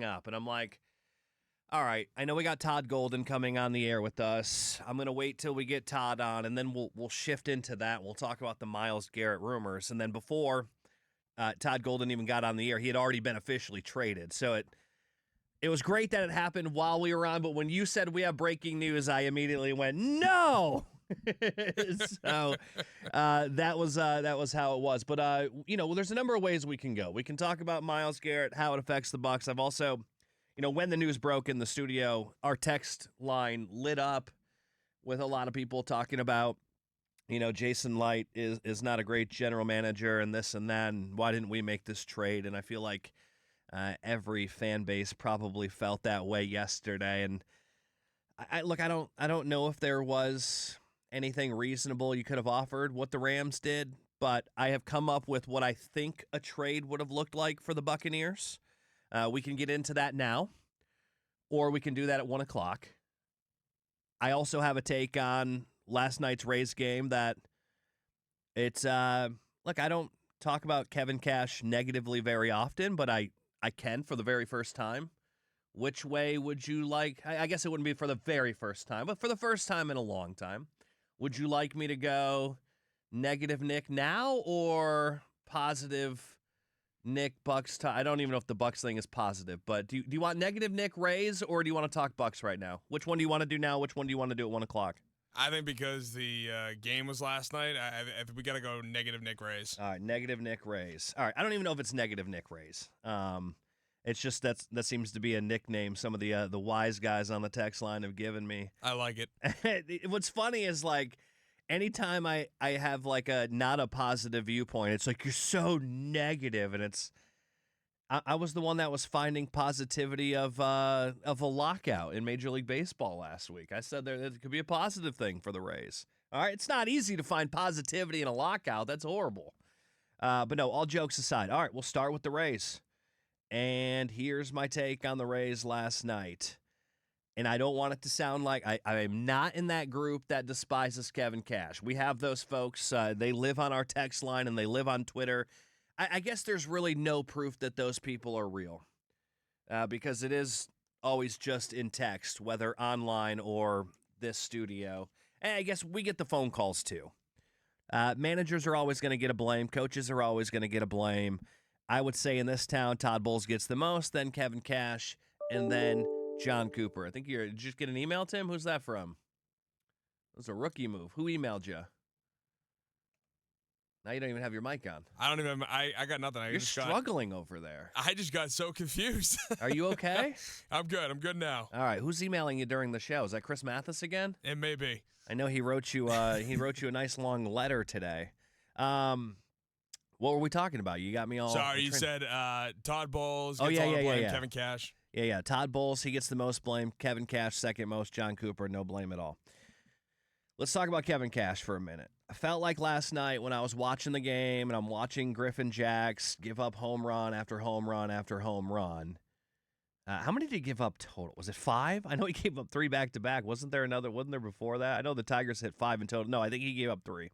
up, and I'm like, all right, I know we got Todd Golden coming on the air with us. I'm gonna wait till we get Todd on, and then we'll shift into that. We'll talk about the Myles Garrett rumors, and then before Todd Golden even got on the air, he had already been officially traded. So it was great that it happened while we were on, but when you said we have breaking news, I immediately went, no. So that was how it was. But there's a number of ways we can go. We can talk about Myles Garrett, how it affects the Bucs. I've also, when the news broke in the studio, our text line lit up with a lot of people talking about, Jason Light is not a great general manager and this and that, and why didn't we make this trade? And I feel like every fan base probably felt that way yesterday. And I don't know if there was anything reasonable you could have offered what the Rams did, but I have come up with what I think a trade would have looked like for the Buccaneers. We can get into that now, or we can do that at 1 o'clock. I also have a take on last night's Rays game that it's, I don't talk about Kevin Cash negatively very often, but I can for the very first time. Which way would you like? I guess it wouldn't be for the very first time, but for the first time in a long time. Would you like me to go negative Nick now or positive Nick Bucks? I don't even know if the Bucks thing is positive, but do you want negative Nick Rays or do you want to talk Bucks right now? Which one do you want to do now? Which one do you want to do at 1 o'clock? I think because the game was last night, I think we got to go negative Nick Rays. All right, negative Nick Rays. All right, I don't even know if it's negative Nick Rays. It's just that seems to be a nickname some of the wise guys on the text line have given me. I like it. What's funny is anytime I have a not a positive viewpoint, it's like you're so negative, and it's I was the one that was finding positivity of a lockout in Major League Baseball last week. I said there could be a positive thing for the Rays. All right, it's not easy to find positivity in a lockout. That's horrible. But no, all jokes aside. All right, we'll start with the Rays. And here's my take on the Rays last night. And I don't want it to sound like I am not in that group that despises Kevin Cash. We have those folks. They live on our text line and they live on Twitter. I guess there's really no proof that those people are real because it is always just in text, whether online or this studio. And I guess we get the phone calls too. Managers are always going to get a blame. Coaches are always going to get a blame. I would say in this town, Todd Bowles gets the most, then Kevin Cash, and then John Cooper. I think did you just get an email, Tim? Who's that from? It was a rookie move. Who emailed you? Now you don't even have your mic on. I don't even. I got nothing. You're struggling over there. I just got so confused. Are you okay? I'm good. I'm good now. All right. Who's emailing you during the show? Is that Chris Mathis again? It may be. I know he wrote you. He wrote you a nice long letter today. What were we talking about? You got me all. Sorry, you said Todd Bowles gets all the blame, Kevin Cash. Yeah. Todd Bowles, he gets the most blame. Kevin Cash, second most. John Cooper, no blame at all. Let's talk about Kevin Cash for a minute. I felt like last night when I was watching the game and I'm watching Griffin Jax give up home run after home run after home run. How many did he give up total? Was it 5? I know he gave up 3 back-to-back. Wasn't there before that? I know the Tigers hit 5 in total. No, I think he gave up 3.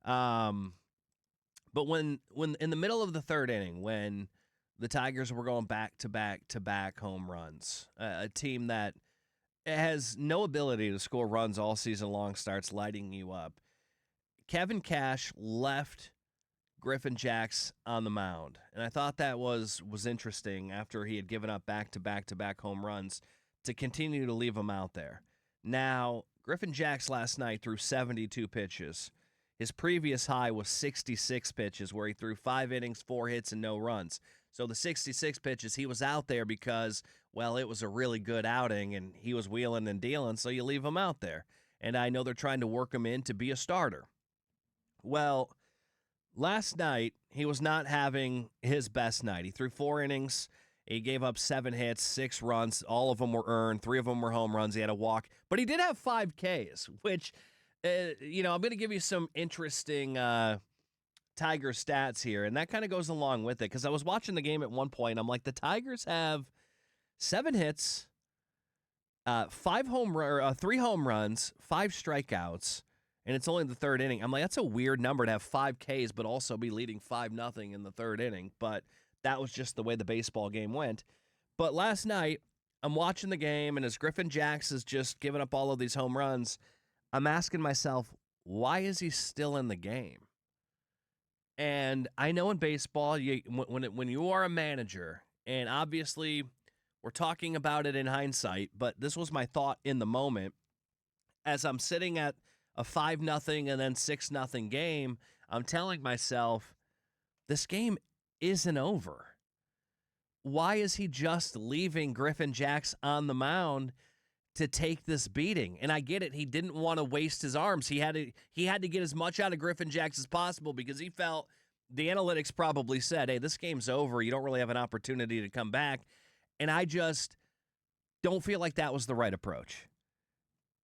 But when in the middle of the third inning, when the Tigers were going back-to-back home runs, a team that has no ability to score runs all season long starts lighting you up. Kevin Cash left Griffin Jax on the mound, and I thought that was interesting after he had given up back-to-back home runs to continue to leave him out there. Now, Griffin Jax last night threw 72 pitches. His previous high was 66 pitches, where he threw 5 innings, 4 hits, and no runs. So the 66 pitches, he was out there because, well, it was a really good outing, and he was wheeling and dealing, so you leave him out there. And I know they're trying to work him in to be a starter. Well, last night, he was not having his best night. He threw 4 innings. He gave up 7 hits, 6 runs. All of them were earned. 3 of them were home runs. He had a walk. But he did have 5 Ks, which, I'm going to give you some interesting Tiger stats here, and that kind of goes along with it because I was watching the game at one point. I'm like, the Tigers have 7 hits, 3 home runs, 5 strikeouts, and it's only the third inning. I'm like, that's a weird number to have 5 Ks, but also be leading 5-0 in the third inning. But that was just the way the baseball game went. But last night, I'm watching the game, and as Griffin Jax is just giving up all of these home runs, I'm asking myself, why is he still in the game? And I know in baseball, when you are a manager, and obviously we're talking about it in hindsight, but this was my thought in the moment as I'm sitting at a 5-0 and then 6-0 game. I'm telling myself, this game isn't over. Why is he just leaving Griffin Jax on the mound to take this beating? And I get it. He didn't want to waste his arms. He had to get as much out of Griffin Jax as possible because he felt the analytics probably said, hey, this game's over. You don't really have an opportunity to come back. And I just don't feel like that was the right approach.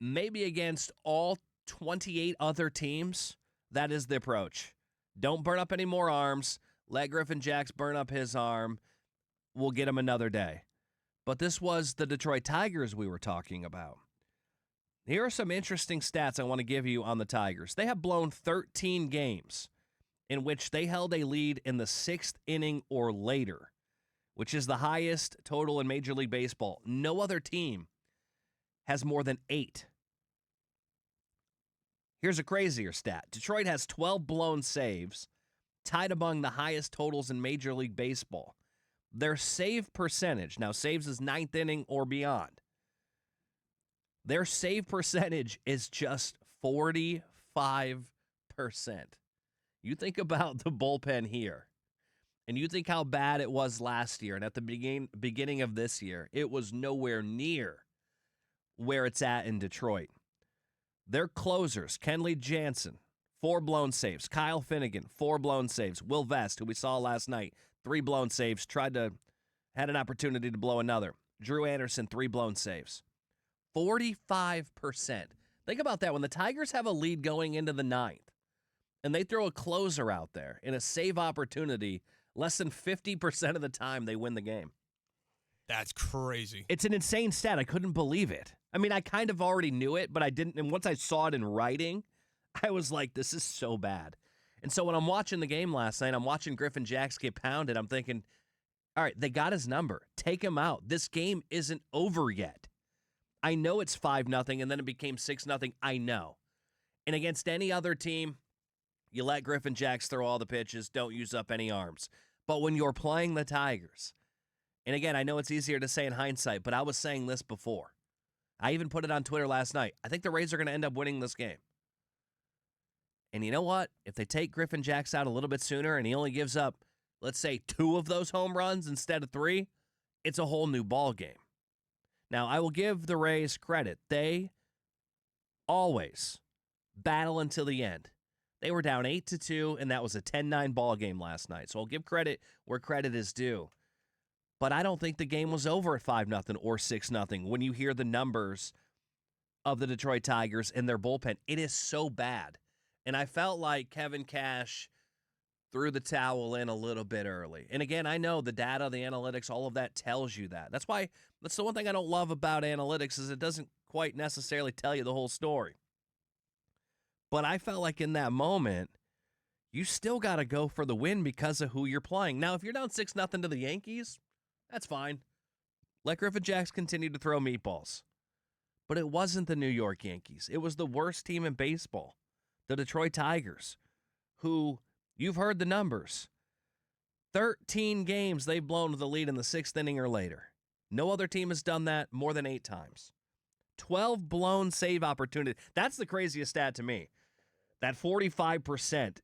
Maybe against all 28 other teams, that is the approach. Don't burn up any more arms. Let Griffin Jax burn up his arm. We'll get him another day. But this was the Detroit Tigers we were talking about. Here are some interesting stats I want to give you on the Tigers. They have blown 13 games in which they held a lead in the 6th inning or later, which is the highest total in Major League Baseball. No other team has more than 8. Here's a crazier stat. Detroit has 12 blown saves, tied among the highest totals in Major League Baseball. Their save percentage, now saves is 9th inning or beyond, their save percentage is just 45%. You think about the bullpen here, and you think how bad it was last year, and at the beginning of this year, it was nowhere near where it's at in Detroit. Their closers, Kenley Jansen, 4 blown saves. Kyle Finnegan, 4 blown saves. Will Vest, who we saw last night, 3 blown saves, had an opportunity to blow another. Drew Anderson, 3 blown saves. 45%. Think about that. When the Tigers have a lead going into the 9th, and they throw a closer out there in a save opportunity, less than 50% of the time they win the game. That's crazy. It's an insane stat. I couldn't believe it. I mean, I kind of already knew it, but I didn't. And once I saw it in writing, I was like, this is so bad. And so when I'm watching the game last night, I'm watching Griffin Jax get pounded. I'm thinking, all right, they got his number. Take him out. This game isn't over yet. I know it's 5-0, and then it became 6-0. I know. And against any other team, you let Griffin Jax throw all the pitches. Don't use up any arms. But when you're playing the Tigers, and again, I know it's easier to say in hindsight, but I was saying this before. I even put it on Twitter last night. I think the Rays are going to end up winning this game. And you know what? If they take Griffin Jax out a little bit sooner and he only gives up, let's say, 2 of those home runs instead of 3, it's a whole new ball game. Now, I will give the Rays credit. They always battle until the end. They were down 8-2, and that was a 10-9 ball game last night. So I'll give credit where credit is due. But I don't think the game was over at 5-0 or 6-0 when you hear the numbers of the Detroit Tigers and their bullpen. It is so bad. And I felt like Kevin Cash threw the towel in a little bit early. And again, I know the data, the analytics, all of that tells you that. That's the one thing I don't love about analytics is it doesn't quite necessarily tell you the whole story. But I felt like in that moment, you still got to go for the win because of who you're playing. Now, if you're down 6-0 to the Yankees, that's fine. Let Griffin Jax continue to throw meatballs. But it wasn't the New York Yankees. It was the worst team in baseball, the Detroit Tigers, who, you've heard the numbers, 13 games they've blown the lead in the 6th inning or later. No other team has done that more than 8 times. 12 blown save opportunities. That's the craziest stat to me. That 45%.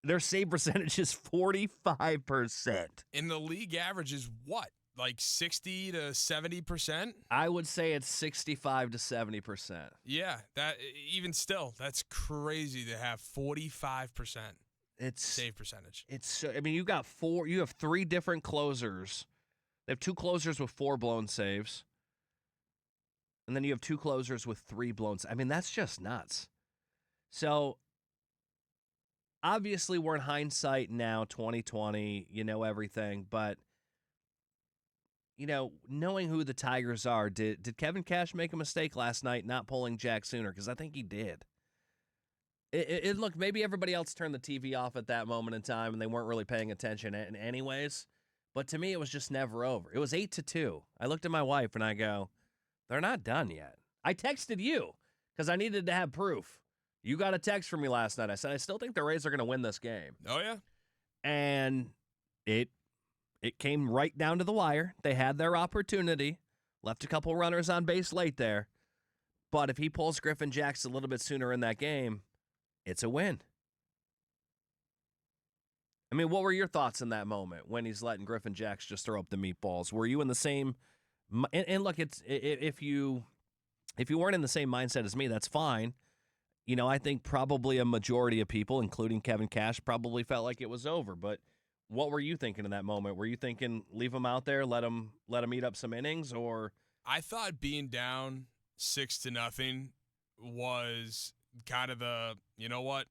Their save percentage is 45%. And the league average is what? Like 60 to 70%? I would say it's 65 to 70%. Yeah, that even still, that's crazy to have 45% save percentage. You have 3 different closers. They have 2 closers with 4 blown saves. And then you have 2 closers with 3 blown saves. I mean, that's just nuts. So obviously, we're in hindsight now, 2020, you know everything, but, knowing who the Tigers are, did Kevin Cash make a mistake last night not pulling Jack sooner? Because I think he did. Look, maybe everybody else turned the TV off at that moment in time and they weren't really paying attention anyways, But to me, it was just never over. It was 8-2. I looked at my wife and I go, they're not done yet. I texted you because I needed to have proof. You got a text from me last night. I said, I still think the Rays are going to win this game. Oh, yeah. And it came right down to the wire. They had their opportunity, left a couple runners on base late there. But if he pulls Griffin Jax a little bit sooner in that game, it's a win. I mean, what were your thoughts in that moment when he's letting Griffin Jax just throw up the meatballs? Were you in the same and look, it's if you weren't in the same mindset as me, that's fine. You know, I think probably a majority of people, including Kevin Cash, probably felt like it was over. But what were you thinking in that moment? Were you thinking leave him out there, let him eat up some innings, or? I thought being down 6-0 was kind of the, you know what,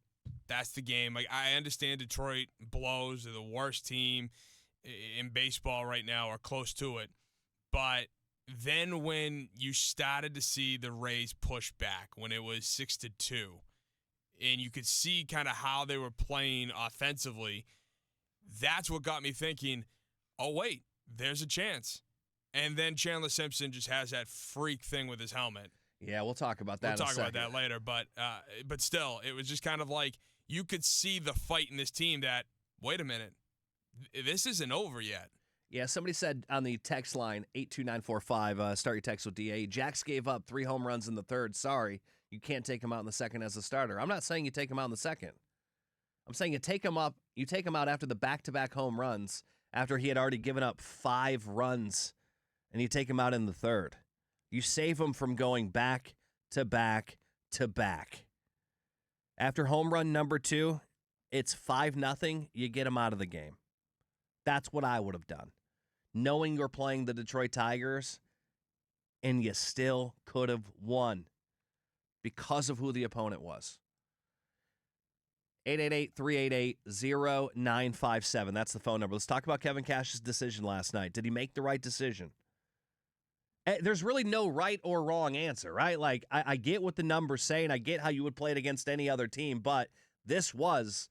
that's the game. Like, I understand Detroit blows are the worst team in baseball right now, or close to it. But then when you started to see the Rays push back, when it was 6-2, and you could see kind of how they were playing offensively, that's what got me thinking, oh, wait, there's a chance. And then Chandler Simpson just has that freak thing with his helmet. Yeah, we'll talk about that. We'll talk about that later. But still, it was just kind of like you could see the fight in this team that, wait a minute, this isn't over yet. Yeah, somebody said on the text line, 82945, start your text with DA, Jax gave up 3 home runs in the third. Sorry, you can't take him out in the second as a starter. I'm not saying you take him out in the second. I'm saying you take him out after the back-to-back home runs, after he had already given up 5 runs, and you take him out in the third. You save him from going back to back to back. After home run number 2, it's 5-0. You get him out of the game. That's what I would have done. Knowing you're playing the Detroit Tigers, and you still could have won because of who the opponent was. 888-388-0957. That's the phone number. Let's talk about Kevin Cash's decision last night. Did he make the right decision? There's really no right or wrong answer, right? Like, I get what the numbers say, and I get how you would play it against any other team, but this was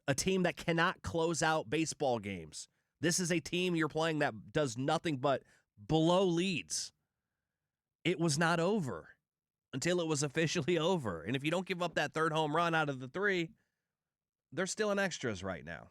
a team that cannot close out baseball games. This is a team you're playing that does nothing but blow leads. It was not over until it was officially over. And if you don't give up that third home run out of the 3, they're still in extras right now.